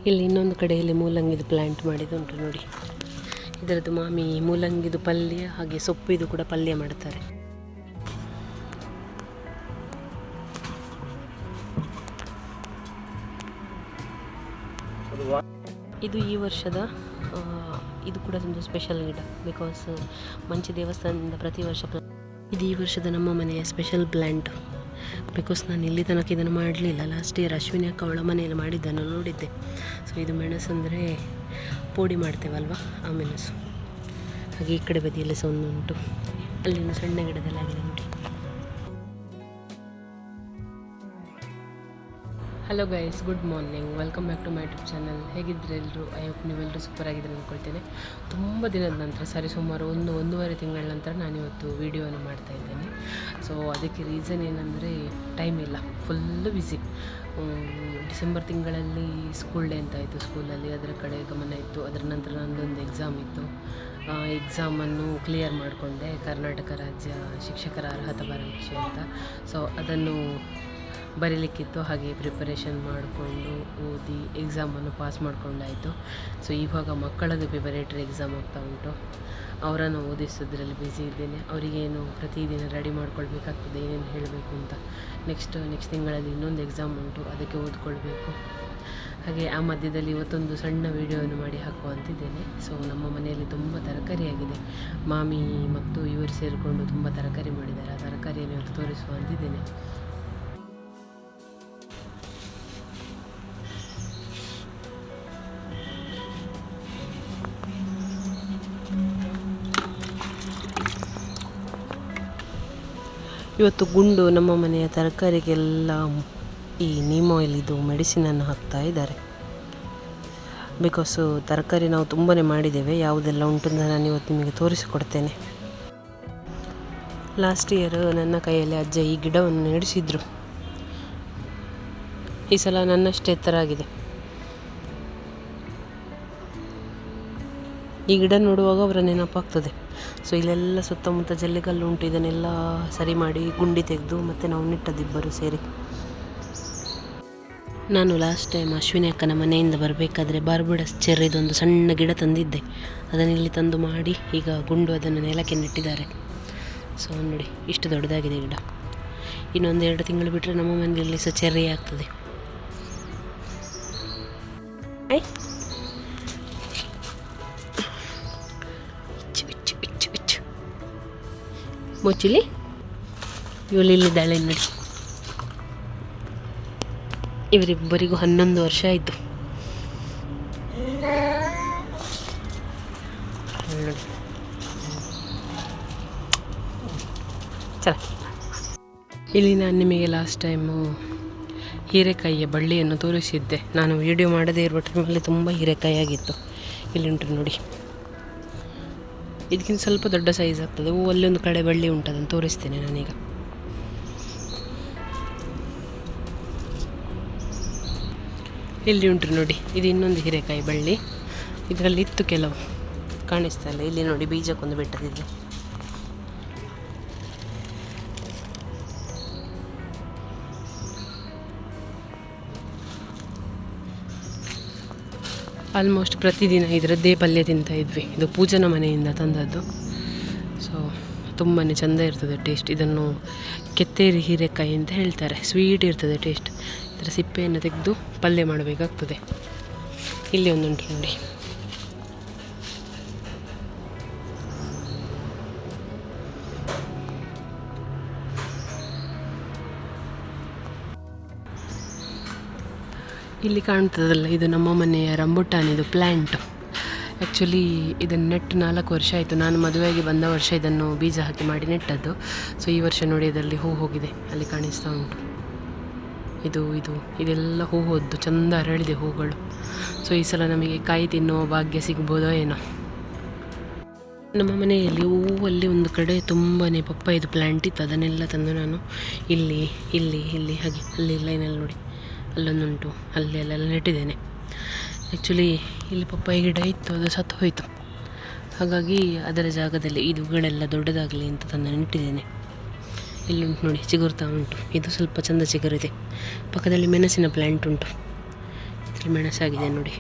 ಇಲ್ಲಿ ಇನ್ನೊಂದು ಕಡೆಯಲ್ಲಿ ಮೂಲಂಗಿದು ಪ್ಲ್ಯಾಂಟ್ ಮಾಡಿದುಂಟು ನೋಡಿ. ಇದರದ್ದು ಮಾಮಿ ಮೂಲಂಗಿದು ಪಲ್ಯ ಹಾಗೆ ಸೊಪ್ಪಿದು ಕೂಡ ಪಲ್ಯ ಮಾಡ್ತಾರೆ. ಇದು ಈ ವರ್ಷದ ಇದು ಕೂಡ ಒಂದು ಸ್ಪೆಷಲ್ ಗಿಡ. ಬಿಕಾಸ್ ಮಂಚಿ ದೇವಸ್ಥಾನದಿಂದ ಪ್ರತಿ ವರ್ಷ ಇದು ಈ ವರ್ಷದ ನಮ್ಮ ಮನೆಯ ಸ್ಪೆಷಲ್ ಪ್ಲ್ಯಾಂಟ್. ಬಿಕಾಸ್ ನಾನು ಇಲ್ಲಿ ತನಕ ಇದನ್ನು ಮಾಡಲಿಲ್ಲ. ಲಾಸ್ಟ್ ಇಯರ್ ಅಶ್ವಿನಿ ಅಕ್ಕ ಅವಳ ಮನೆಯಲ್ಲಿ ಮಾಡಿದ್ದನ್ನು ನೋಡಿದ್ದೆ. ಸೊ ಇದು ಮೆಣಸು ಅಂದರೆ ಪೋಡಿ ಮಾಡ್ತೇವಲ್ವ, ಆ ಮೆಣಸು. ಹಾಗೆ ಈ ಕಡೆ ಬದಿಯಲ್ಲಿ ಸಹ ಒಂದುಂಟು, ಅಲ್ಲಿನ ಸಣ್ಣ ಗಿಡದಲ್ಲಾಗಿದೆ ನೋಡಿ. Hello guys, good morning, welcome back to my YouTube channel. ಹೇಗಿದ್ದರೆ ಎಲ್ಲರೂ? ಐ ಹೋಪ್ ನೀವೆಲ್ಲರೂ ಸೂಪರ್ ಆಗಿದ್ರೆ ಅಂದ್ಕೊಳ್ತೇನೆ. ತುಂಬ ದಿನದ ನಂತರ, ಸುಮಾರು ಒಂದೂವರೆ ತಿಂಗಳ ನಂತರ ನಾನಿವತ್ತು ವೀಡಿಯೋನ ಮಾಡ್ತಾ ಇದ್ದೇನೆ. ಸೊ ಅದಕ್ಕೆ ರೀಸನ್ ಏನಂದರೆ ಟೈಮ್ ಇಲ್ಲ, ಫುಲ್ಲು ಬ್ಯುಸಿ. ಡಿಸೆಂಬರ್ ತಿಂಗಳಲ್ಲಿ ಸ್ಕೂಲ್ ಡೇ ಅಂತ ಇತ್ತು ಸ್ಕೂಲಲ್ಲಿ, ಅದರ ಕಡೆ ಗಮನ ಇತ್ತು. ಅದರ ನಂತರ ನನ್ನದೊಂದು ಎಕ್ಸಾಮ್ ಇತ್ತು. ಎಕ್ಸಾಮನ್ನು ಕ್ಲಿಯರ್ ಮಾಡಿಕೊಂಡೆ, ಕರ್ನಾಟಕ ರಾಜ್ಯ ಶಿಕ್ಷಕರ ಅರ್ಹತಾ ಪರೀಕ್ಷೆ ಅಂತ. ಸೊ ಅದನ್ನು ಬರೀಲಿಕ್ಕಿತ್ತು. ಹಾಗೆ ಪ್ರಿಪರೇಷನ್ ಮಾಡಿಕೊಂಡು ಓದಿ ಎಕ್ಸಾಮನ್ನು ಪಾಸ್ ಮಾಡಿಕೊಂಡಾಯಿತು. ಸೊ ಇವಾಗ ಮಕ್ಕಳದ್ದು ಪ್ರಿಪರೇಟರಿ ಎಕ್ಸಾಮ್ ಆಗ್ತಾ ಉಂಟು. ಅವರನ್ನು ಓದಿಸೋದ್ರಲ್ಲಿ ಬ್ಯುಸಿ ಇದ್ದೇನೆ. ಅವರಿಗೇನು ಪ್ರತಿದಿನ ರೆಡಿ ಮಾಡ್ಕೊಳ್ಬೇಕಾಗ್ತದೆ, ಏನೇನು ಹೇಳಬೇಕು ಅಂತ. ನೆಕ್ಸ್ಟ್ ತಿಂಗಳಲ್ಲಿ ಇನ್ನೊಂದು ಎಕ್ಸಾಮ್ ಉಂಟು, ಅದಕ್ಕೆ ಓದ್ಕೊಳ್ಬೇಕು. ಹಾಗೆ ಆ ಮಧ್ಯದಲ್ಲಿ ಇವತ್ತೊಂದು ಸಣ್ಣ ವೀಡಿಯೋವನ್ನು ಮಾಡಿ ಹಾಕುವಂತಿದ್ದೇನೆ. ಸೊ ನಮ್ಮ ಮನೆಯಲ್ಲಿ ತುಂಬ ತರಕಾರಿ ಆಗಿದೆ. ಮಾಮಿ ಮತ್ತು ಇವರು ಸೇರಿಕೊಂಡು ತುಂಬ ತರಕಾರಿ ಮಾಡಿದ್ದಾರೆ. ಆ ತರಕಾರಿಯನ್ನು ಇವತ್ತು ತೋರಿಸುವಂತಿದ್ದೇನೆ. ಇವತ್ತು ಗುಂಡು ನಮ್ಮ ಮನೆಯ ತರಕಾರಿಗೆಲ್ಲ ಈ ನೀಮ್ ಆಯಿಲ್ ಇದು ಮೆಡಿಸಿನನ್ನು ಹಾಕ್ತಾ ಇದ್ದಾರೆ. ಬಿಕಾಸು ತರಕಾರಿ ನಾವು ತುಂಬಾ ಮಾಡಿದ್ದೇವೆ. ಯಾವುದೆಲ್ಲ ಉಂಟು ಅಂತ ನಾನು ಇವತ್ತು ನಿಮಗೆ ತೋರಿಸಿಕೊಡ್ತೇನೆ. ಲಾಸ್ಟ್ ಇಯರ್ ನನ್ನ ಕೈಯಲ್ಲಿ ಅಜ್ಜ ಈ ಗಿಡವನ್ನು ನೆಡೆಸಿದ್ರು. ಈ ಸಲ ನನ್ನಷ್ಟೇ ಎತ್ತರ ಆಗಿದೆ. ಈ ಗಿಡ ನೋಡುವಾಗ ಅವರ ನೆನಪಾಗ್ತದೆ. ಸೊ ಇಲ್ಲೆಲ್ಲ ಸುತ್ತಮುತ್ತ ಜಲ್ಲಿಕಲ್ಲು ಉಂಟು. ಇದನ್ನೆಲ್ಲ ಸರಿ ಮಾಡಿ ಗುಂಡಿ ತೆಗೆದು ಮತ್ತೆ ನಾವು ನೆಟ್ಟದಿಬ್ಬರು ಸೇರಿ. ನಾನು ಲಾಸ್ಟ್ ಟೈಮ್ ಅಶ್ವಿನಿ ಅಕ್ಕನ ಮನೆಯಿಂದ ಬರಬೇಕಾದ್ರೆ ಬಾರ್ಬಡಸ್ ಚೆರ್ರಿದೊಂದು ಸಣ್ಣ ಗಿಡ ತಂದಿದ್ದೆ. ಅದನ್ನು ಇಲ್ಲಿ ತಂದು ಮಾಡಿ ಈಗ ಗುಂಡು ಅದನ್ನು ನೆಲಕ್ಕೆ ನೆಟ್ಟಿದ್ದಾರೆ. ಸೊ ನೋಡಿ, ಇಷ್ಟು ದೊಡ್ಡದಾಗಿದೆ ಗಿಡ. ಇನ್ನೊಂದು 2 ತಿಂಗಳು ಬಿಟ್ಟರೆ ನಮ್ಮ ಮನೆಯಲ್ಲಿ ಸಹ ಚೆರ್ರಿ ಆಗ್ತದೆ. ಮುಚ್ಚಲಿ ಇವಳಿಲ್ಲಿದ್ದಾಳೆ ನೋಡಿ. ಇವರಿಬ್ಬರಿಗೂ 11 ವರ್ಷ ಆಯಿತು. ಚಲ ಇಲ್ಲಿ ನಾನು ನಿಮಗೆ ಲಾಸ್ಟ್ ಟೈಮು ಹೀರೆಕಾಯಿಯ ಬಳ್ಳಿಯನ್ನು ತೋರಿಸಿದ್ದೆ. ನಾನು ವಿಡಿಯೋ ಮಾಡದೇ ಇರುವ ಟೈಮಲ್ಲಿ ತುಂಬ ಹೀರೆಕಾಯಿ ಆಗಿತ್ತು. ಇಲ್ಲಿ ಉಂಟು ನೋಡಿ, ಇದಕ್ಕಿಂತ ಸ್ವಲ್ಪ ದೊಡ್ಡ ಸೈಜ್ ಆಗ್ತದೆ. ಅಲ್ಲೊಂದು ಕಡೆ ಬಳ್ಳಿ ಉಂಟು, ಅದನ್ನು ತೋರಿಸ್ತೇನೆ ನಾನೀಗ. ಇಲ್ಲಿ ಉಂಟು ನೋಡಿ, ಇದು ಇನ್ನೊಂದು ಹೀರೆಕಾಯಿ ಬಳ್ಳಿ. ಇದರಲ್ಲಿ ಇತ್ತು ಕೆಲವು, ಕಾಣಿಸ್ತಾ ಇಲ್ಲ. ಇಲ್ಲಿ ನೋಡಿ, ಬೀಜಕ್ಕೊಂದು ಬಿಟ್ಟದಿದೆ. ಆಲ್ಮೋಸ್ಟ್ ಪ್ರತಿದಿನ ಇದರದ್ದೇ ಪಲ್ಯ ತಿಂತಾ ಇದ್ವಿ. ಇದು ಪೂಜನ ಮನೆಯಿಂದ ತಂದದ್ದು. ಸೊ ತುಂಬಾ ಚೆಂದ ಇರ್ತದೆ ಟೇಸ್ಟ್. ಇದನ್ನು ಕೆತ್ತೇರಿ ಹೀರೆಕಾಯಿ ಅಂತ ಹೇಳ್ತಾರೆ. ಸ್ವೀಟ್ ಇರ್ತದೆ ಟೇಸ್ಟ್. ಇದರ ಸಿಪ್ಪೆಯನ್ನು ತೆಗೆದು ಪಲ್ಯ ಮಾಡಬೇಕಾಗ್ತದೆ. ಇಲ್ಲಿ ಒಂದುಂಟು ನೋಡಿ. ಇಲ್ಲಿ ಕಾಣ್ತದಲ್ಲ, ಇದು ನಮ್ಮ ಮನೆಯ ರಂಬುಟಾನಿದು ಪ್ಲ್ಯಾಂಟ್. ಆ್ಯಕ್ಚುಲಿ ಇದನ್ನು ನೆಟ್ಟು 4 ವರ್ಷ ಆಯಿತು. ನಾನು ಮದುವೆಯಾಗಿ ಬಂದ ವರ್ಷ ಇದನ್ನು ಬೀಜ ಹಾಕಿ ಮಾಡಿ ನೆಟ್ಟದ್ದು. ಸೊ ಈ ವರ್ಷ ನೋಡಿ, ಇದರಲ್ಲಿ ಹೂ ಹೋಗಿದೆ, ಅಲ್ಲಿ ಕಾಣಿಸ್ತಾ ಉಂಟು. ಇದೆಲ್ಲ ಹೂ ಹೋದ್ದು, ಚೆಂದ ಅರಳಿದೆ ಹೂಗಳು. ಸೊ ಈ ಸಲ ನಮಗೆ ಕಾಯಿ ತಿನ್ನುವ ಭಾಗ್ಯ ಸಿಗ್ಬೋದೋ ಏನೋ. ನಮ್ಮ ಮನೆಯಲ್ಲಿ ಹೂವಲ್ಲಿ ಒಂದು ಕಡೆ ತುಂಬಾ ಪಪ್ಪಾಯದು ಪ್ಲ್ಯಾಂಟ್ ಇತ್ತು. ಅದನ್ನೆಲ್ಲ ತಂದು ನಾನು ಇಲ್ಲಿ ಹಾಗೆ ಅಲ್ಲಿ ಲೈನಲ್ಲಿ ನೋಡಿ, ಅಲ್ಲೊಂದುಂಟು, ಅಲ್ಲೆಲ್ಲ ನೆಟ್ಟಿದ್ದೇನೆ. ಆ್ಯಕ್ಚುಲಿ ಇಲ್ಲಿ ಪಪ್ಪಾಯಿ ಗಿಡ ಇತ್ತು, ಅದು ಸತ್ತು ಹೋಯಿತು. ಹಾಗಾಗಿ ಅದರ ಜಾಗದಲ್ಲಿ ಇದುಗಳೆಲ್ಲ ದೊಡ್ಡದಾಗಲಿ ಅಂತ ತಂದು ನೆಟ್ಟಿದ್ದೇನೆ. ಇಲ್ಲುಂಟು ನೋಡಿ, ಚಿಗುರ್ತಾ ಉಂಟು. ಇದು ಸ್ವಲ್ಪ ಚೆಂದ ಚಿಗುರಿದೆ. ಪಕ್ಕದಲ್ಲಿ ಮೆಣಸಿನ ಪ್ಲ್ಯಾಂಟ್ ಉಂಟು. ಇದ್ರ ಎಷ್ಟು ಮೆಣಸಾಗಿದೆ ನೋಡಿ.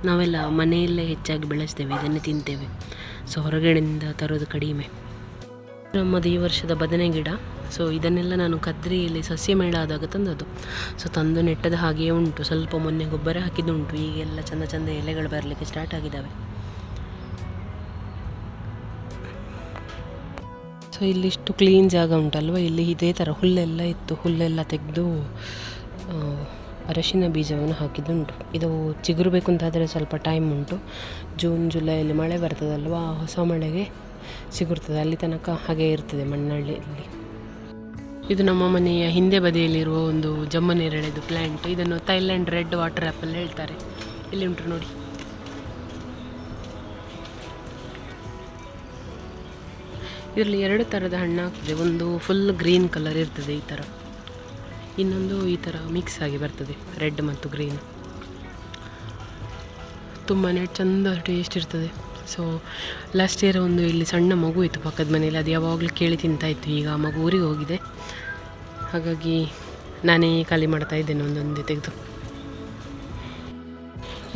ನಾವೆಲ್ಲ ಮನೆಯಲ್ಲೇ ಹೆಚ್ಚಾಗಿ ಬೆಳೆಸ್ತೇವೆ, ಇದನ್ನೇ ತಿಂತೇವೆ. ಸೊ ಹೊರಗಡೆಯಿಂದ ತರೋದು ಕಡಿಮೆ. ನಮ್ಮದು ಈ ವರ್ಷದ ಬದನೆ ಗಿಡ. ಸೊ ಇದನ್ನೆಲ್ಲ ನಾನು ಕದ್ರಿಯಲ್ಲಿ ಸಸ್ಯ ಮೇಳ ಆದಾಗ ತಂದದ್ದು. ಸೊ ತಂದು ನೆಟ್ಟದ ಹಾಗೆಯೇ ಉಂಟು. ಸ್ವಲ್ಪ ಮೊನ್ನೆ ಗೊಬ್ಬರ ಹಾಕಿದ್ದುಂಟು. ಈಗೆಲ್ಲ ಚಂದ ಚಂದ ಎಲೆಗಳು ಬರಲಿಕ್ಕೆ ಸ್ಟಾರ್ಟ್ ಆಗಿದ್ದಾವೆ. ಸೊ ಇಲ್ಲಿಷ್ಟು ಕ್ಲೀನ್ ಜಾಗ ಉಂಟಲ್ವ, ಇಲ್ಲಿ ಇದೇ ಥರ ಹುಲ್ಲೆಲ್ಲ ಇತ್ತು. ಹುಲ್ಲೆಲ್ಲ ತೆಗೆದು ಅರಶಿನ ಬೀಜವನ್ನು ಹಾಕಿದ್ದುಂಟು. ಇದು ಚಿಗುರು ಬೇಕು ಅಂತಾದರೆ ಸ್ವಲ್ಪ ಟೈಮ್ ಉಂಟು. ಜೂನ್ ಜುಲೈಯಲ್ಲಿ ಮಳೆ ಬರ್ತದಲ್ವ, ಹೊಸ ಮಳೆಗೆ ಸಿಗುತ್ತದೆ. ಅಲ್ಲಿ ತನಕ ಹಾಗೆ ಇರ್ತದೆ ಮಣ್ಣಳ್ಳಿಯಲ್ಲಿ. ಇದು ನಮ್ಮ ಮನೆಯ ಹಿಂದೆ ಬದಿಯಲ್ಲಿರುವ ಒಂದು ಜಮ್ಮನೇರಳೆದು ಪ್ಲ್ಯಾಂಟ್. ಇದನ್ನು ಥೈಲ್ಯಾಂಡ್ ರೆಡ್ ವಾಟರ್ ಆ್ಯಪಲ್ ಹೇಳ್ತಾರೆ. ಇಲ್ಲಿ ಉಂಟು ನೋಡಿ. ಇದರಲ್ಲಿ 2 ಥರದ ಹಣ್ಣು ಆಗ್ತದೆ. ಒಂದು ಫುಲ್ ಗ್ರೀನ್ ಕಲರ್ ಇರ್ತದೆ ಈ ಥರ, ಇನ್ನೊಂದು ಈ ಥರ ಮಿಕ್ಸ್ ಆಗಿ ಬರ್ತದೆ, ರೆಡ್ ಮತ್ತು ಗ್ರೀನ್. ತುಂಬಾ ಚೆಂದ ಟೇಸ್ಟ್ ಇರ್ತದೆ. ಸೊ ಲಾಸ್ಟ್ ಇಯರ್ ಒಂದು ಇಲ್ಲಿ ಸಣ್ಣ ಮಗು ಇತ್ತು ಪಕ್ಕದ ಮನೆಯಲ್ಲಿ, ಅದು ಯಾವಾಗಲೂ ಕೇಳಿ ತಿಂತಾಯಿತ್ತು. ಈಗ ಆ ಮಗು ಊರಿಗೆ ಹೋಗಿದೆ, ಹಾಗಾಗಿ ನಾನೇ ಖಾಲಿ ಮಾಡ್ತಾ ಇದ್ದೇನೆ ಒಂದೊಂದೇ ತೆಗೆದು.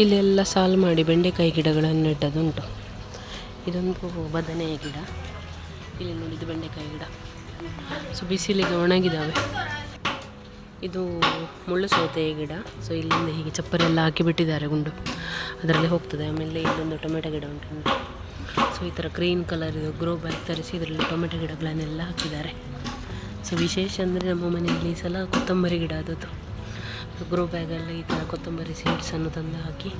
ಇಲ್ಲೆಲ್ಲ ಸಾಲು ಮಾಡಿ ಬೆಂಡೆಕಾಯಿ ಗಿಡಗಳನ್ನು ನೆಟ್ಟದುಂಟು. ಇದೊಂದು ಬದನೆಯ ಗಿಡ, ಇಲ್ಲಿ ನೋಡಿದ್ದು ಬೆಂಡೆಕಾಯಿ ಗಿಡ. ಸೊ ಬಿಸಿಲಿಗೆ ಒಣಗಿದ್ದಾವೆ. ಇದು ಮುಳ್ಳು ಸೌತೆಯ ಗಿಡ. ಸೊ ಇಲ್ಲಿಂದ ಹೀಗೆ ಚಪ್ಪರೆಲ್ಲ ಹಾಕಿಬಿಟ್ಟಿದ್ದಾರೆ, ಗುಂಡು ಅದರಲ್ಲಿ ಹೋಗ್ತದೆ. ಆಮೇಲೆ ಇಲ್ಲೊಂದು ಟೊಮೆಟೊ ಗಿಡ ಉಂಟು. ಸೊ ಈ ಥರ ಗ್ರೀನ್ ಕಲರ್ ಇದು ಗ್ರೋ ಬ್ಯಾಗ್ ತರಿಸಿ ಇದರಲ್ಲಿ ಟೊಮೆಟೊ ಗಿಡಗಳನ್ನೆಲ್ಲ ಹಾಕಿದ್ದಾರೆ. ಸೊ ವಿಶೇಷ ಅಂದರೆ ನಮ್ಮ ಮನೆಯಲ್ಲಿ ಈ ಸಲ ಕೊತ್ತಂಬರಿ ಗಿಡ ಆದದ್ದು. ಗ್ರೋ ಬ್ಯಾಗಲ್ಲಿ ಈ ಥರ ಕೊತ್ತಂಬರಿ ಸೀಡ್ಸನ್ನು ತಂದು ಹಾಕಿ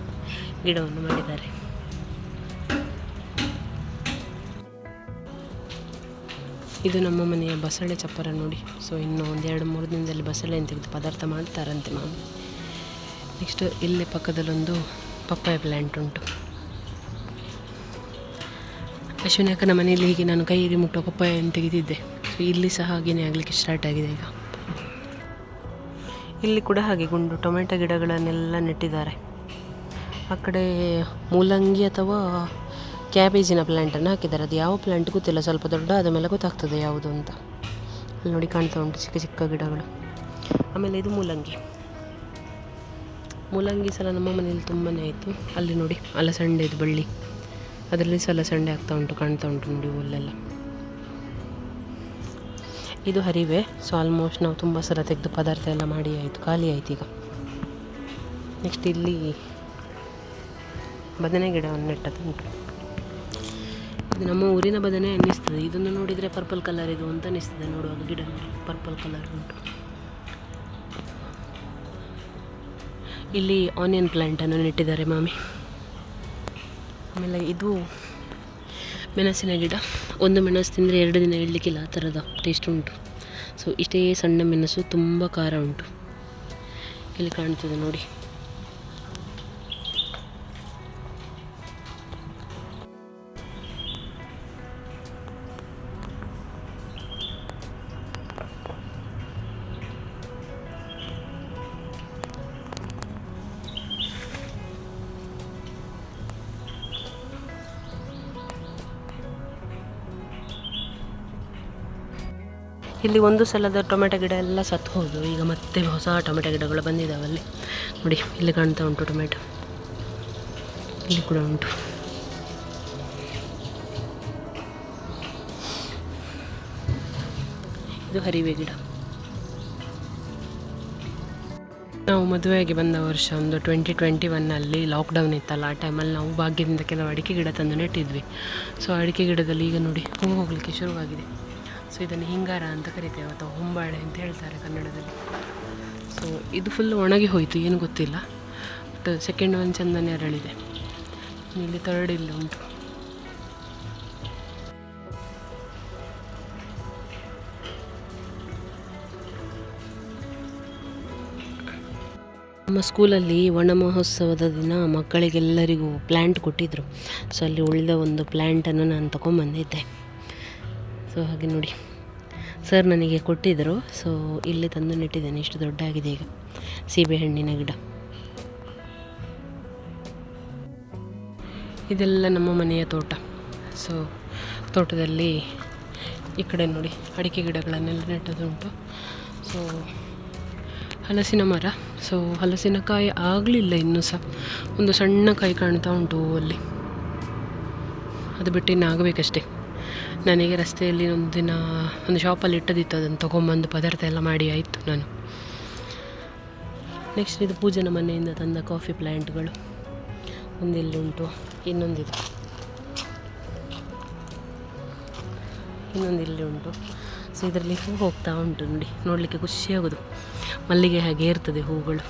ಗಿಡವನ್ನು ಮಾಡಿದ್ದಾರೆ. ಇದು ನಮ್ಮ ಮನೆಯ ಬಸಳೆ ಚಪ್ಪರ ನೋಡಿ. ಸೊ ಇನ್ನು 1-2-3 ದಿನದಲ್ಲಿ ಬಸಳೆ ತೆಗೆದು ಪದಾರ್ಥ ಮಾಡ್ತಾರಂತೆ ಮಾಮಿ. ನೆಕ್ಸ್ಟ್ ಇಲ್ಲೇ ಪಕ್ಕದಲ್ಲೊಂದು ಪಪ್ಪಾಯ ಪ್ಲ್ಯಾಂಟ್ ಉಂಟು. ಅಶ್ವಿನಿ ಅಕ್ಕನ ಮನೆಯಲ್ಲಿ ಹೀಗೆ ನಾನು ಕೈಯಲ್ಲಿ ಮುಟ್ಟೋ ಪಪ್ಪಾಯನ್ನು ತೆಗೆದಿದ್ದೆ. ಸೊ ಇಲ್ಲಿ ಸಹ ಹಾಗೆಯೇ ಆಗಲಿಕ್ಕೆ ಸ್ಟಾರ್ಟ್ ಆಗಿದೆ ಈಗ. ಇಲ್ಲಿ ಕೂಡ ಹಾಗೆ ಗುಂಡು ಟೊಮೆಟೊ ಗಿಡಗಳನ್ನೆಲ್ಲ ನೆಟ್ಟಿದ್ದಾರೆ. ಆ ಕಡೆ ಮೂಲಂಗಿ ಅಥವಾ ಕ್ಯಾಬೇಜಿನ ಪ್ಲ್ಯಾಂಟನ್ನು ಹಾಕಿದ್ದಾರೆ. ಅದು ಯಾವ ಪ್ಲ್ಯಾಂಟ್ ಗೊತ್ತಿಲ್ಲ, ಸ್ವಲ್ಪ ದೊಡ್ಡ ಆದ ಮೇಲೆ ಗೊತ್ತಾಗ್ತದೆ ಯಾವುದು ಅಂತ. ಅಲ್ಲಿ ನೋಡಿ ಕಾಣ್ತಾ ಉಂಟು ಚಿಕ್ಕ ಚಿಕ್ಕ ಗಿಡಗಳು. ಆಮೇಲೆ ಇದು ಮೂಲಂಗಿ ಸಲ ನಮ್ಮ ಮನೆಯಲ್ಲಿ ತುಂಬಾ ಆಯಿತು. ಅಲ್ಲಿ ನೋಡಿ ಅಲಸಂಡೆ ಇದು ಬಳ್ಳಿ, ಅದರಲ್ಲಿ ಸಹ ಅಲಸಂಡೆ ಆಗ್ತಾ ಉಂಟು, ಕಾಣ್ತಾ ಉಂಟು ನೋಡಿ ಹುಲ್ಲೆಲ್ಲ. ಇದು ಹರಿವೆ. ಸೊ ಆಲ್ಮೋಸ್ಟ್ ನಾವು ತುಂಬ ಸಲ ತೆಗೆದು ಪದಾರ್ಥ ಎಲ್ಲ ಮಾಡಿ ಆಯಿತು, ಖಾಲಿ ಆಯ್ತು ಈಗ. ನೆಕ್ಸ್ಟ್ ಇಲ್ಲಿ ಬದನೆ ಗಿಡವನ್ನು ನೆಟ್ಟದುಂಟು. ಇದು ನಮ್ಮ ಊರಿನ ಬದನೆ ಅನ್ನಿಸ್ತದೆ. ಇದನ್ನು ನೋಡಿದರೆ ಪರ್ಪಲ್ ಕಲರ್ ಇದು ಅಂತ ಅನ್ನಿಸ್ತದೆ ನೋಡುವಾಗ. ಗಿಡ ನೋಡಿ ಪರ್ಪಲ್ ಕಲರ್ ಉಂಟು. ಇಲ್ಲಿ ಆನಿಯನ್ ಪ್ಲ್ಯಾಂಟನ್ನು ನೆಟ್ಟಿದ್ದಾರೆ ಮಾಮಿ. ಆಮೇಲೆ ಇದು ಮೆಣಸಿನ ಗಿಡ. ಒಂದು ಮೆಣಸು ತಿಂದರೆ 2 ದಿನ ಇಡಲಿಕ್ಕಿಲ್ಲ, ಆ ಥರದ ಟೇಸ್ಟ್ ಉಂಟು. ಸೊ ಇಷ್ಟೇ ಸಣ್ಣ ಮೆಣಸು, ತುಂಬ ಖಾರ ಉಂಟು. ಇಲ್ಲಿ ಕಾಣ್ತದೆ ನೋಡಿ. ಇಲ್ಲಿ ಒಂದು ಸಲದ ಟೊಮೆಟೊ ಗಿಡ ಎಲ್ಲ ಸತ್ತು ಹೋದು. ಈಗ ಮತ್ತೆ ಹೊಸ ಟೊಮೆಟೊ ಗಿಡಗಳು ಬಂದಿದ್ದಾವಲ್ಲಿ ನೋಡಿ. ಇಲ್ಲಿ ಕಾಣ್ತಾ ಉಂಟು ಟೊಮೆಟೊ, ಇಲ್ಲಿ ಕೂಡ ಉಂಟು. ಇದು ಹರಿವೆ ಗಿಡ. ನಾವು ಮದುವೆಯಾಗಿ ಬಂದ ವರ್ಷ ಒಂದು 2021 ಲಾಕ್ಡೌನ್ ಇತ್ತಲ್ಲ, ಆ ಟೈಮಲ್ಲಿ ನಾವು ಭಾಗ್ಯದಿಂದ ಕೆಲವು ಅಡಿಕೆ ಗಿಡ ತಂದು ನೆಟ್ಟಿದ್ವಿ. ಸೊ ಅಡಿಕೆ ಗಿಡದಲ್ಲಿ ಈಗ ನೋಡಿ ಹೂ ಹೋಗಲಿಕ್ಕೆ ಶುರುವಾಗಿದೆ. ಸೊ ಇದನ್ನು ಹಿಂಗಾರ ಅಂತ ಕರಿತೇವೆ, ಅಥವಾ ಹೊಂಬಾಳೆ ಅಂತ ಹೇಳ್ತಾರೆ ಕನ್ನಡದಲ್ಲಿ. ಸೊ ಇದು ಫುಲ್ ಒಣಗಿ ಹೋಯಿತು, ಏನು ಗೊತ್ತಿಲ್ಲ. ಬಟ್ ಸೆಕೆಂಡ್ ಒಂದು ಚಂದನೇ ಅರಳಿದೆ. ಇಲ್ಲಿ ಥರ್ಡ್ ಇಲ್ಲಿ ಉಂಟು. ನಮ್ಮ ಸ್ಕೂಲಲ್ಲಿ ವನ ಮಹೋತ್ಸವದ ದಿನ ಮಕ್ಕಳಿಗೆಲ್ಲರಿಗೂ ಪ್ಲ್ಯಾಂಟ್ ಕೊಟ್ಟಿದ್ದರು. ಸೊ ಅಲ್ಲಿ ಉಳಿದ ಒಂದು ಪ್ಲ್ಯಾಂಟನ್ನು ನಾನು ತೊಗೊಂಬಂದಿದ್ದೆ. ಸೊ ಹಾಗೆ ನೋಡಿ ಸರ್ ನನಗೆ ಕೊಟ್ಟಿದ್ದರು. ಸೊ ಇಲ್ಲಿ ತಂದು ನೆಟ್ಟಿದ್ದೇನೆ. ಇಷ್ಟು ದೊಡ್ಡ ಆಗಿದೆ ಈಗ ಸೀಬೆಹಣ್ಣಿನ ಗಿಡ. ಇದೆಲ್ಲ ನಮ್ಮ ಮನೆಯ ತೋಟ. ಸೊ ತೋಟದಲ್ಲಿ ಈ ಕಡೆ ನೋಡಿ ಅಡಿಕೆ ಗಿಡಗಳನ್ನೆಲ್ಲ ನೆಟ್ಟದುಂಟು. ಸೊ ಹಲಸಿನ ಮರ ಸೊ ಹಲಸಿನಕಾಯಿ ಆಗಲಿಲ್ಲ ಇನ್ನೂ ಸಹ, ಒಂದು ಸಣ್ಣ ಕಾಯಿ ಕಾಣ್ತಾ ಉಂಟು ಅಲ್ಲಿ, ಅದು ಬಿಟ್ಟು ಇನ್ನು ಆಗಬೇಕಷ್ಟೇ. ನನಗೆ ರಸ್ತೆಯಲ್ಲಿ ಒಂದು ದಿನ ಒಂದು ಶಾಪಲ್ಲಿ ಇಟ್ಟದಿತ್ತು, ಅದನ್ನು ತೊಗೊಂಬಂದು ಪದಾರ್ಥ ಎಲ್ಲ ಮಾಡಿ ಆಯಿತು ನಾನು. ನೆಕ್ಸ್ಟ್ ಇದು ಪೂಜನ ಮನೆಯಿಂದ ತಂದ ಕಾಫಿ ಪ್ಲ್ಯಾಂಟ್ಗಳು, ಒಂದಿಲ್ಲಿ ಉಂಟು, ಇನ್ನೊಂದಿದೆ, ಇನ್ನೊಂದಿಲ್ಲಿ ಉಂಟು. ಸೊ ಇದರಲ್ಲಿ ಹೂ ಹೋಗ್ತಾ ಉಂಟು ನೋಡಿ, ನೋಡಲಿಕ್ಕೆ ಖುಷಿಯಾಗೋದು. ಮಲ್ಲಿಗೆ ಹಾಗೆ ಇರ್ತದೆ ಹೂಗಳು.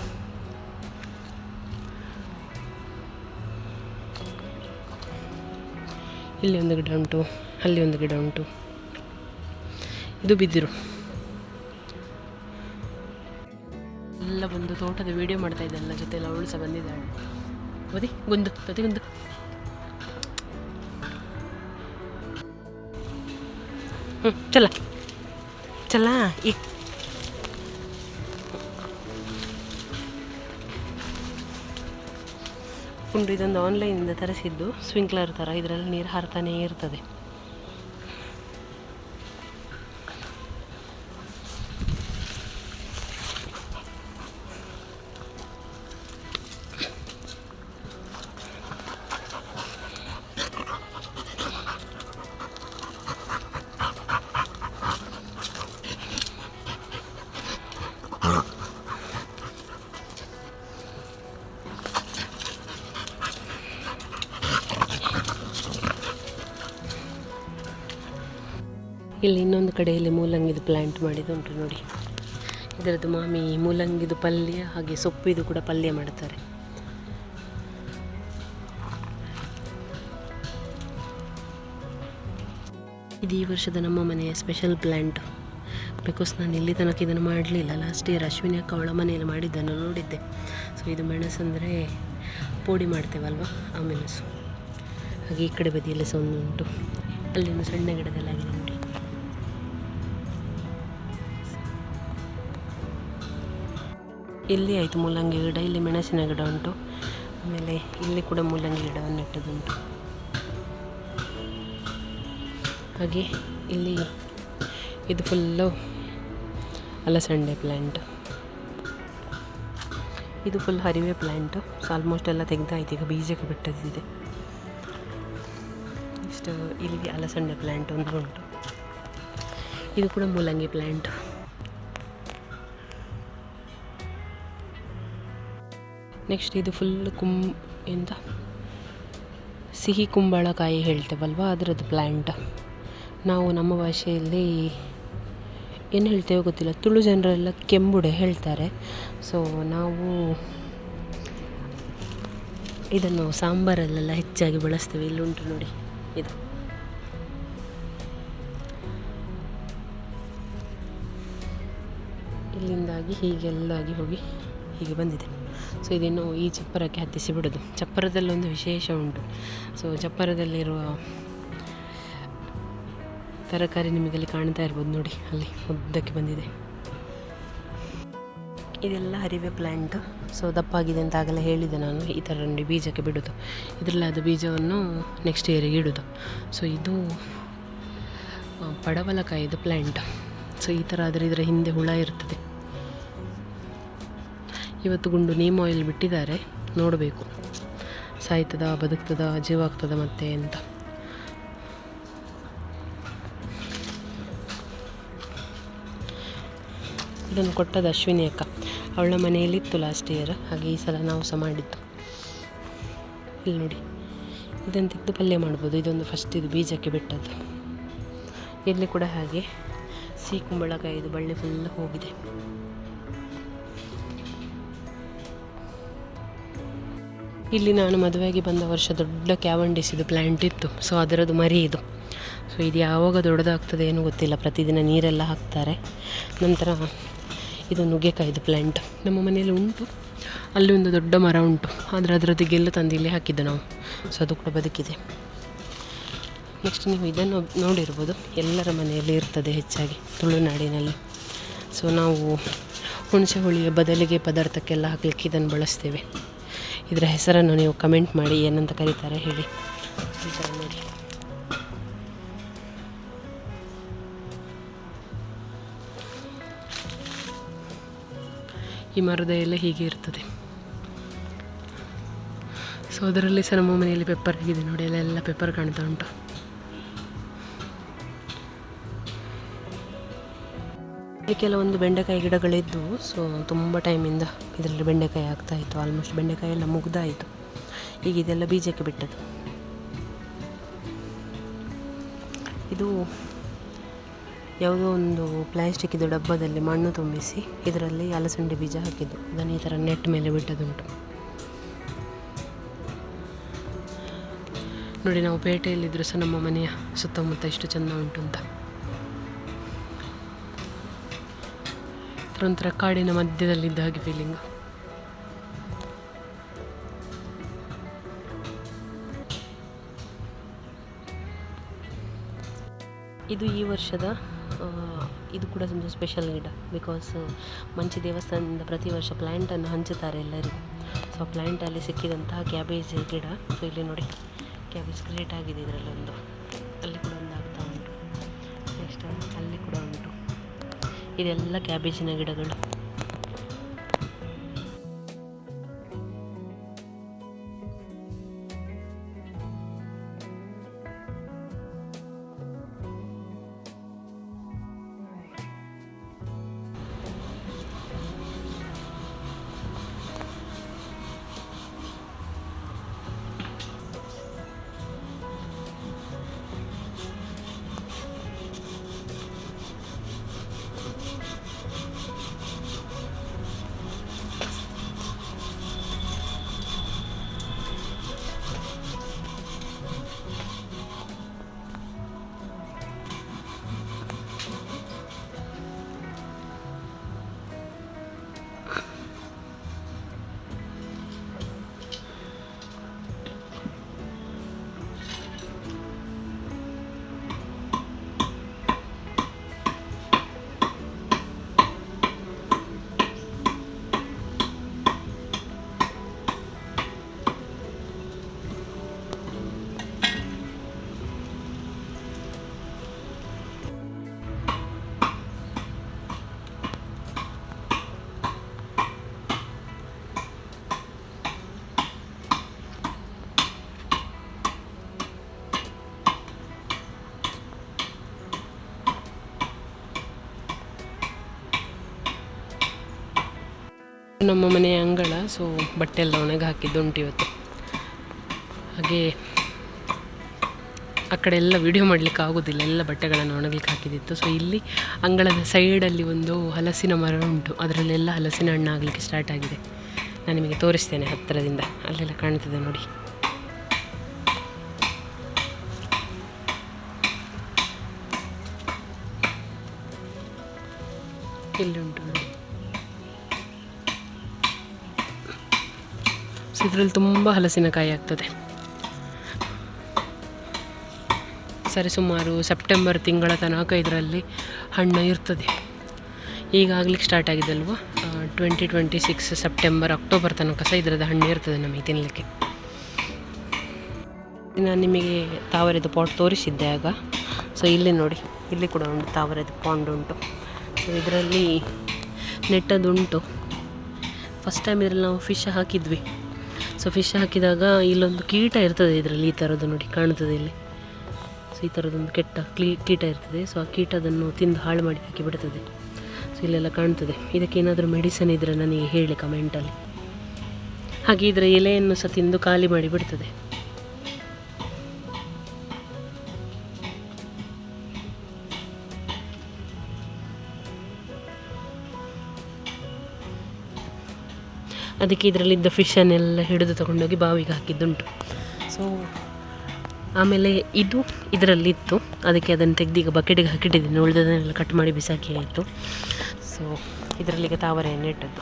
ಇಲ್ಲಿ ಒಂದು ಗಿಡ ಉಂಟು, ಅಲ್ಲಿ ಒಂದು ಗಿಡ ಉಂಟು. ಇದು ಬಿದಿರು. ಎಲ್ಲ ಬಂದು ತೋಟದ ವಿಡಿಯೋ ಮಾಡ್ತಾ ಇದ್ದಲ್ಲ ಜೊತೆಲ್ಲ, ಅವಳು ಸಹ ಬಂದಿದ್ದಾಳೆ. ಓದಿ ಗುಂದು ಪ್ರತಿ ಗುಂದು. ಚಲ ಚಲ ಈ ಉಂಟು. ಇದೊಂದು ಆನ್ಲೈನಿಂದ ತರಿಸಿದ್ದು, ಸ್ಪ್ರಿಂಕ್ಲರ್ ಥರ, ಇದರಲ್ಲಿ ನೀರು ಹಾರ್ತಾನೇ ಇರ್ತದೆ. ಇಲ್ಲಿ ಇನ್ನೊಂದು ಕಡೆಯಲ್ಲಿ ಮೂಲಂಗಿದು ಪ್ಲ್ಯಾಂಟ್ ಮಾಡಿದುಂಟು ನೋಡಿ. ಇದರದ್ದು ಮಾಮಿ ಮೂಲಂಗಿದು ಪಲ್ಯ ಹಾಗೆ ಸೊಪ್ಪಿದು ಕೂಡ ಪಲ್ಯ ಮಾಡ್ತಾರೆ. ಇದು ಈ ವರ್ಷದ ನಮ್ಮ ಮನೆಯ ಸ್ಪೆಷಲ್ ಪ್ಲ್ಯಾಂಟ್. ಬಿಕಾಸ್ ನಾನು ಇಲ್ಲಿ ತನಕ ಇದನ್ನು ಮಾಡಲಿಲ್ಲ. ಲಾಸ್ಟ್ ಇಯರ್ ಅಶ್ವಿನಿ ಅಕ್ಕ ಅವಳ ಮನೆಯಲ್ಲಿ ಮಾಡಿದ್ದನ್ನು ನೋಡಿದ್ದೆ. ಸೊ ಇದು ಮೆಣಸಂದರೆ ಪೋಡಿ ಮಾಡ್ತೇವಲ್ವ, ಆ ಮೆಣಸು. ಹಾಗೆ ಈ ಕಡೆ ಬದಿಯಲ್ಲಿ ಸಹ ಒಂದು ಉಂಟು, ಅಲ್ಲಿ ಒಂದು ಸಣ್ಣ ಗಿಡದಲ್ಲಾಗಿದೆ ನೋಡಿ. ಇಲ್ಲಿ ಆಯಿತು ಮೂಲಂಗಿ ಗಿಡ, ಇಲ್ಲಿ ಮೆಣಸಿನ ಗಿಡ ಉಂಟು, ಆಮೇಲೆ ಇಲ್ಲಿ ಕೂಡ ಮೂಲಂಗಿ ಗಿಡವನ್ನು ನೆಟ್ಟದುಂಟು. ಹಾಗೆ ಇಲ್ಲಿ ಇದು ಫುಲ್ಲು ಅಲಸಂಡೆ ಪ್ಲ್ಯಾಂಟ್, ಇದು ಫುಲ್ ಹರಿವೆ ಪ್ಲ್ಯಾಂಟು. ಸೊ ಆಲ್ಮೋಸ್ಟ್ ಎಲ್ಲ ತೆಗೆದಾಯ್ತು, ಈಗ ಬೀಜಕ್ಕೆ ಬಿಟ್ಟದಿದೆ. ನೆಕ್ಸ್ಟ್ ಇಲ್ಲಿ ಅಲಸಂಡೆ ಪ್ಲ್ಯಾಂಟ್ ಒಂದು ಉಂಟು, ಇದು ಕೂಡ ಮೂಲಂಗಿ ಪ್ಲ್ಯಾಂಟ್. ನೆಕ್ಸ್ಟ್ ಇದು ಫುಲ್ ಎಂತ ಸಿಹಿ ಕುಂಬಳಕಾಯಿ ಹೇಳ್ತೇವಲ್ವ, ಅದರದ್ದು ಪ್ಲ್ಯಾಂಟ್. ನಾವು ನಮ್ಮ ಭಾಷೆಯಲ್ಲಿ ಏನು ಹೇಳ್ತೇವೆ ಗೊತ್ತಿಲ್ಲ, ತುಳು ಜನರೆಲ್ಲ ಕೆಂಬುಡೆ ಹೇಳ್ತಾರೆ. ಸೊ ನಾವು ಇದನ್ನು ಸಾಂಬಾರಲ್ಲೆಲ್ಲ ಹೆಚ್ಚಾಗಿ ಬಳಸ್ತೇವೆ. ಇಲ್ಲುಂಟು ನೋಡಿ ಇದು. ಇಲ್ಲಿಂದಾಗಿ ಹೀಗೆಲ್ಲಾಗಿ ಹೋಗಿ ಹೀಗೆ ಬಂದಿದೆ. ಸೊ ಇದನ್ನು ಈ ಚಪ್ಪರಕ್ಕೆ ಹತ್ತಿಸಿ ಬಿಡೋದು. ಚಪ್ಪರದಲ್ಲೊಂದು ವಿಶೇಷ ಉಂಟು. ಸೊ ಚಪ್ಪರದಲ್ಲಿರುವ ತರಕಾರಿ ನಿಮಗಲ್ಲಿ ಕಾಣ್ತಾ ಇರ್ಬೋದು ನೋಡಿ, ಅಲ್ಲಿ ಉದ್ದಕ್ಕೆ ಬಂದಿದೆ. ಇದೆಲ್ಲ ಹರಿವೆ ಪ್ಲ್ಯಾಂಟ್. ಸೊ ದಪ್ಪಾಗಿದೆ ಅಂತ ಆಗಲೇ ಹೇಳಿದೆ ನಾನು, ಈ ಥರ ನೋಡಿ ಬೀಜಕ್ಕೆ ಬಿಡೋದು. ಇದರಲ್ಲಿ ಅದು ಬೀಜವನ್ನು ನೆಕ್ಸ್ಟ್ ಇಯರಿಗೆ ಇಡೋದು. ಸೊ ಇದು ಪಡವಲಕಾಯಿದು ಪ್ಲ್ಯಾಂಟ್. ಸೊ ಈ ಥರ ಆದರೆ ಇದರ ಹಿಂದೆ ಹುಳ ಇರ್ತದೆ. ಇವತ್ತು ಗುಂಡು ನೀಮ್ ಆಯಿಲ್ ಬಿಟ್ಟಿದ್ದಾರೆ, ನೋಡಬೇಕು ಸಾಯ್ತದ ಬದುಕ್ತದ ಜೀವ ಆಗ್ತದ ಮತ್ತೆ ಅಂತ. ಇದನ್ನು ಕೊಟ್ಟದ್ದು ಅಶ್ವಿನಿ ಅಕ್ಕ, ಅವಳ ಮನೆಯಲ್ಲಿತ್ತು ಲಾಸ್ಟ್ ಇಯರ್, ಹಾಗೆ ಈ ಸಲ ನಾವು ಸಹ ಮಾಡಿದ್ದು. ಇಲ್ಲಿ ನೋಡಿ, ಇದನ್ನು ತೆಗೆದು ಪಲ್ಯ ಮಾಡ್ಬೋದು. ಇದೊಂದು ಫಸ್ಟ್ ಇದು ಬೀಜಕ್ಕೆ ಬಿಟ್ಟದ್ದು. ಇಲ್ಲಿ ಕೂಡ ಹಾಗೆ ಸಿಹಿ ಕುಂಬಳಕಾಯಿದು ಬಳ್ಳಿ ಫುಲ್ ಹೋಗಿದೆ. ಇಲ್ಲಿ ನಾನು ಮದುವೆಗೆ ಬಂದ ವರ್ಷ ದೊಡ್ಡ ಕ್ಯಾವಂಡಿಸಿದು ಪ್ಲ್ಯಾಂಟ್ ಇತ್ತು. ಸೊ ಅದರದ್ದು ಮರಿ ಇದು. ಸೊ ಇದು ಯಾವಾಗ ದೊಡ್ಡದಾಗ್ತದೆ ಏನೂ ಗೊತ್ತಿಲ್ಲ. ಪ್ರತಿದಿನ ನೀರೆಲ್ಲ ಹಾಕ್ತಾರೆ. ನಂತರ ಇದು ನುಗ್ಗೆಕಾಯಿದು ಪ್ಲ್ಯಾಂಟ್ ನಮ್ಮ ಮನೆಯಲ್ಲಿ ಉಂಟು. ಅಲ್ಲಿ ಒಂದು ದೊಡ್ಡ ಮರ ಉಂಟು, ಆದರೆ ಅದರದ್ದು ಗೆಲ್ಲು ತಂದು ಇಲ್ಲಿ ಹಾಕಿದ್ದು ನಾವು. ಸೊ ಅದು ಕೂಡ ಬದುಕಿದೆ. ನೆಕ್ಸ್ಟ್ ನೀವು ಇದನ್ನು ನೋಡಿರ್ಬೋದು, ಎಲ್ಲರ ಮನೆಯಲ್ಲಿ ಇರ್ತದೆ ಹೆಚ್ಚಾಗಿ ತುಳುನಾಡಿನಲ್ಲಿ. ಸೊ ನಾವು ಹುಣಸೆ ಹುಳಿಯ ಬದಲಿಗೆ ಪದಾರ್ಥಕ್ಕೆಲ್ಲ ಹಾಕಲಿಕ್ಕೆ ಇದನ್ನು ಬಳಸ್ತೇವೆ. ಇದರ ಹೆಸರನ್ನು ನೀವು ಕಮೆಂಟ್ ಮಾಡಿ ಏನಂತ ಕರೀತಾರೆ ಹೇಳಿ. ಈ ಥರ ನೋಡಿ, ಈ ಮರದ ಎಲೆ ಹೀಗೆ ಇರ್ತದೆ. ಸೊ ಅದರಲ್ಲಿ ಸಹ ನಮ್ಮ ಮನೆಯಲ್ಲಿ ಪೆಪ್ಪರ್ ಆಗಿದೆ ನೋಡಿ, ಎಲ್ಲ ಪೆಪ್ಪರ್ ಕಾಣ್ತಾ ಉಂಟು. ಕೆಲವೊಂದು ಬೆಂಡೆಕಾಯಿ ಗಿಡಗಳಿದ್ದು, ಸೊ ತುಂಬ ಟೈಮಿಂದ ಇದರಲ್ಲಿ ಬೆಂಡೆಕಾಯಿ ಆಗ್ತಾಯಿತ್ತು. ಆಲ್ಮೋಸ್ಟ್ ಬೆಂಡೆಕಾಯಿ ಎಲ್ಲ ಮುಗ್ದಾಯಿತು. ಈಗ ಇದೆಲ್ಲ ಬೀಜಕ್ಕೆ ಬಿಟ್ಟದ್ದು. ಇದು ಯಾವುದೋ ಒಂದು ಪ್ಲಾಸ್ಟಿಕ್ಕಿದು ಡಬ್ಬದಲ್ಲಿ ಮಣ್ಣು ತುಂಬಿಸಿ ಇದರಲ್ಲಿ ಅಲಸಂಡೆ ಬೀಜ ಹಾಕಿದ್ದು. ಅದನ್ನು ಈ ಥರ ನೆಟ್ ಮೇಲೆ ಬಿಟ್ಟದುಂಟು ನೋಡಿ. ನಾವು ಪೇಟೆಯಲ್ಲಿದ್ದರೂ ಸಹ ನಮ್ಮ ಮನೆಯ ಸುತ್ತಮುತ್ತ ಎಷ್ಟು ಚೆಂದ ಉಂಟು ಅಂತ. ಒಂಥರ ಕಾಡಿನ ಮಧ್ಯದಲ್ಲಿದ್ದ ಹಾಗೆ ಫೀಲಿಂಗು. ಇದು ಈ ವರ್ಷದ ಇದು ಕೂಡ ಒಂದು ಸ್ಪೆಷಲ್ ಗಿಡ. ಬಿಕಾಸ್ ಮಂಚಿ ದೇವಸ್ಥಾನದಿಂದ ಪ್ರತಿ ವರ್ಷ ಪ್ಲ್ಯಾಂಟನ್ನು ಹಂಚುತ್ತಾರೆ ಎಲ್ಲರಿಗೂ. ಸೊ ಪ್ಲ್ಯಾಂಟಲ್ಲಿ ಸಿಕ್ಕಿದಂತಹ ಕ್ಯಾಬೇಜ್ ಗಿಡ. ಸೊ ಇಲ್ಲಿ ನೋಡಿ, ಕ್ಯಾಬೇಜ್ ಗ್ರೇಟ್ ಆಗಿದೆ ಇದರಲ್ಲಿ ಒಂದು. ಅಲ್ಲಿ ಕೂಡ ಒಂದು ಆಗ್ತಾ ಉಂಟು. ನೆಕ್ಸ್ಟ್ ಅಲ್ಲಿ ಕೂಡ ಉಂಟು. ಇದೆಲ್ಲ ಕ್ಯಾಬೇಜಿನ ಗಿಡಗಳು. ನಮ್ಮ ಮನೆಯ ಅಂಗಳ. ಸೊ ಬಟ್ಟೆ ಎಲ್ಲ ಒಣಗಿ ಹಾಕಿದ್ದುಂಟು ಇವತ್ತು. ಹಾಗೆ ಆ ಕಡೆ ಎಲ್ಲ ವಿಡಿಯೋ ಮಾಡಲಿಕ್ಕೆ ಆಗೋದಿಲ್ಲ, ಎಲ್ಲ ಬಟ್ಟೆಗಳನ್ನು ಒಣಗಲಿಕ್ಕೆ ಹಾಕಿದ್ದಿತ್ತು. ಸೊ ಇಲ್ಲಿ ಅಂಗಳದ ಸೈಡಲ್ಲಿ ಒಂದು ಹಲಸಿನ ಮರ ಉಂಟು. ಅದರಲ್ಲೆಲ್ಲ ಹಲಸಿನ ಹಣ್ಣು ಆಗಲಿಕ್ಕೆ ಸ್ಟಾರ್ಟ್ ಆಗಿದೆ. ನಾನು ನಿಮಗೆ ತೋರಿಸ್ತೇನೆ ಹತ್ತಿರದಿಂದ. ಅಲ್ಲೆಲ್ಲ ಕಾಣ್ತದೆ ನೋಡಿ. ಇಲ್ಲಿ ಉಂಟು ನೋಡಿ. ಸೊ ಇದರಲ್ಲಿ ತುಂಬ ಹಲಸಿನಕಾಯಿ ಆಗ್ತದೆ. ಸರಿಸುಮಾರು ಸೆಪ್ಟೆಂಬರ್ ತಿಂಗಳ ತನಕ ಇದರಲ್ಲಿ ಹಣ್ಣು ಇರ್ತದೆ. ಈಗ ಆಗ್ಲಿಕ್ಕೆ ಸ್ಟಾರ್ಟ್ ಆಗಿದೆ ಅಲ್ವಾ, 2026 ಸೆಪ್ಟೆಂಬರ್ ಅಕ್ಟೋಬರ್ ತನಕ ಸಹ ಇದರದ ಹಣ್ಣು ಇರ್ತದೆ ನಮಗೆ ತಿನ್ನಲಿಕ್ಕೆ. ನಾನು ನಿಮಗೆ ತಾವರೆದು ಪಾಟ್ ತೋರಿಸಿದ್ದೆ ಆಗ. ಸೊ ಇಲ್ಲಿ ನೋಡಿ, ಇಲ್ಲಿ ಕೂಡ ಉಂಟು ತಾವರೆದು ಪಾಂಡ್ ಉಂಟು. ಸೊ ಇದರಲ್ಲಿ ನೆಟ್ಟದುಂಟು. ಫಸ್ಟ್ ಟೈಮ್ ಇದರಲ್ಲಿ ನಾವು ಫಿಶ್ ಹಾಕಿದ್ವಿ. ಸೊ ಫಿಶ್ ಹಾಕಿದಾಗ ಇಲ್ಲೊಂದು ಕೀಟ ಇರ್ತದೆ ಇದರಲ್ಲಿ, ಈ ಥರದ್ದು ನೋಡಿ ಕಾಣ್ತದೆ ಇಲ್ಲಿ. ಸೊ ಈ ಥರದೊಂದು ಕೀಟ ಇರ್ತದೆ. ಸೊ ಆ ಕೀಟ ಅದನ್ನು ತಿಂದು ಹಾಳು ಮಾಡಿ ಹಾಕಿ ಬಿಡ್ತದೆ. ಸೊ ಇಲ್ಲೆಲ್ಲ ಕಾಣ್ತದೆ. ಇದಕ್ಕೆ ಏನಾದರೂ ಮೆಡಿಸನ್ ಇದ್ದರೆ ನನಗೆ ಹೇಳಿ ಕಮೆಂಟಲ್ಲಿ. ಹಾಗೆ ಇದರ ಎಲೆಯನ್ನು ಸಹ ತಿಂದು ಖಾಲಿ ಮಾಡಿ ಬಿಡ್ತದೆ. ಅದಕ್ಕೆ ಇದರಲ್ಲಿದ್ದ ಫಿಶನ್ನೆಲ್ಲ ಹಿಡಿದು ತಗೊಂಡೋಗಿ ಬಾವಿಗೆ ಹಾಕಿದ್ದುಂಟು. ಸೊ ಆಮೇಲೆ ಇದು ಇದರಲ್ಲಿತ್ತು, ಅದಕ್ಕೆ ಅದನ್ನು ತೆಗೆದು ಈಗ ಬಕೆಟಿಗೆ ಹಾಕಿಟ್ಟಿದ್ದೀನಿ. ಉಳಿದದನ್ನೆಲ್ಲ ಕಟ್ ಮಾಡಿ ಬಿಸಾಕಿ ಆಯಿತು. ಸೊ ಇದರಲ್ಲಿಗೆ ತಾವರೆಯನ್ನು ಇಟ್ಟದ್ದು.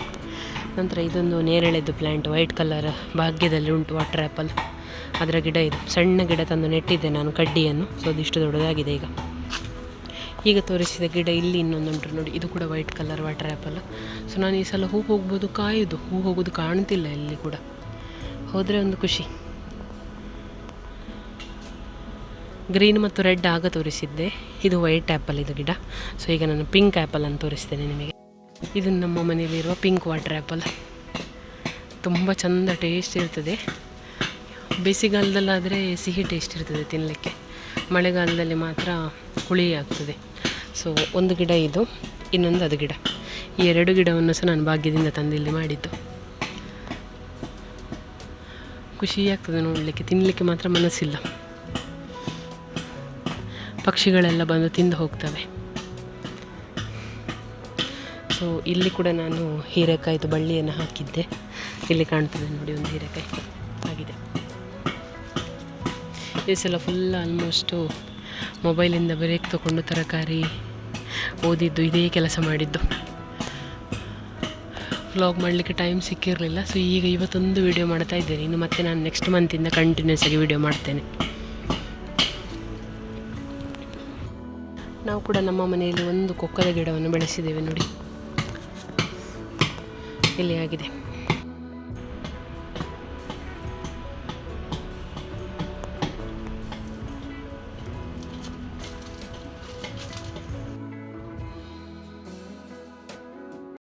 ನಂತರ ಇದೊಂದು ನೇರಳೆದ್ದು ಪ್ಲ್ಯಾಂಟ್, ವೈಟ್ ಕಲರ್ ಭಾಗ್ಯದಲ್ಲಿ ಉಂಟು, ವಾಟರ್ ಆ್ಯಪಲ್. ಅದರ ಗಿಡ ಇದು. ಸಣ್ಣ ಗಿಡ ತಂದು ನೆಟ್ಟಿದ್ದೆ ನಾನು ಕಡ್ಡಿಯನ್ನು. ಸೊ ಅದಿಷ್ಟು ದೊಡ್ಡದಾಗಿದೆ ಈಗ. ಈಗ ತೋರಿಸಿದ ಗಿಡ ಇಲ್ಲಿ ಇನ್ನೊಂದುಂಟು ನೋಡಿ, ಇದು ಕೂಡ white colour water apple. So ನಾನು ಈ ಸಲ ಹೂ ಹೋಗ್ಬೋದು ಕಾಯೋದು, ಹೂ ಹೋಗೋದು ಕಾಣ್ತಿಲ್ಲ ಇಲ್ಲಿ ಕೂಡ. ಹೋದರೆ ಒಂದು ಖುಷಿ. ಗ್ರೀನ್ ಮತ್ತು ರೆಡ್ ಆಗ ತೋರಿಸಿದ್ದೆ. ಇದು ವೈಟ್ ಆ್ಯಪಲ್ ಇದು ಗಿಡ. ಸೊ ಈಗ ನಾನು ಪಿಂಕ್ ಆ್ಯಪಲನ್ನು ತೋರಿಸ್ತೇನೆ ನಿಮಗೆ. ಇದು ನಮ್ಮ ಮನೆಯಲ್ಲಿರುವ ಪಿಂಕ್ ವಾಟರ್ ಆ್ಯಪಲ್. ತುಂಬ ಚೆಂದ ಟೇಸ್ಟ್ ಇರ್ತದೆ. ಬೇಸಿಗೆಗಾಲದಲ್ಲಾದರೆ ಸಿಹಿ ಟೇಸ್ಟ್ ಇರ್ತದೆ ತಿನ್ನಲಿಕ್ಕೆ, ಮಳೆಗಾಲದಲ್ಲಿ ಮಾತ್ರ ಹುಳಿ ಆಗ್ತದೆ. ಸೊ ಒಂದು ಗಿಡ ಇದು, ಇನ್ನೊಂದು ಅದು ಗಿಡ. ಈ 2 ಗಿಡವನ್ನು ಸಹ ನಾನು ಭಾಗ್ಯದಿಂದ ತಂದಿಲ್ಲಿ ಮಾಡಿದ್ದು. ಖುಷಿ ಆಗ್ತದೆ ನೋಡಲಿಕ್ಕೆ, ತಿನ್ನಲಿಕ್ಕೆ ಮಾತ್ರ ಮನಸ್ಸಿಲ್ಲ. ಪಕ್ಷಿಗಳೆಲ್ಲ ಬಂದು ತಿಂದು ಹೋಗ್ತವೆ. ಸೊ ಇಲ್ಲಿ ಕೂಡ ನಾನು ಹೀರೆಕಾಯಿದು ಬಳ್ಳಿಯನ್ನು ಹಾಕಿದ್ದೆ. ಇಲ್ಲಿ ಕಾಣ್ತದೆ ನೋಡಿ, ಒಂದು ಹೀರೆಕಾಯಿ ಆಗಿದೆ. ಈ ಸಲ ಫುಲ್ ಆಲ್ಮೋಸ್ಟು ಮೊಬೈಲಿಂದ ಬ್ರೇಕ್ ತೊಗೊಂಡು ತರಕಾರಿ ಓದಿದ್ದು, ಇದೇ ಕೆಲಸ ಮಾಡಿದ್ದು. ವ್ಲಾಗ್ ಮಾಡಲಿಕ್ಕೆ ಟೈಮ್ ಸಿಕ್ಕಿರಲಿಲ್ಲ. ಸೊ ಈಗ ಇವತ್ತೊಂದು ವಿಡಿಯೋ ಮಾಡ್ತಾ ಇದ್ದೇನೆ. ಇನ್ನು ಮತ್ತೆ ನಾನು ನೆಕ್ಸ್ಟ್ ಮಂತಿಂದ ಕಂಟಿನ್ಯೂಸ್ ಆಗಿ ವಿಡಿಯೋ ಮಾಡ್ತೇನೆ. ನಾವು ಕೂಡ ನಮ್ಮ ಮನೆಯಲ್ಲಿ ಒಂದು ಕೊಕ್ಕದ ಗಿಡವನ್ನು ಬೆಳೆಸಿದ್ದೇವೆ ನೋಡಿ, ಇಲ್ಲಿ ಆಗಿದೆ.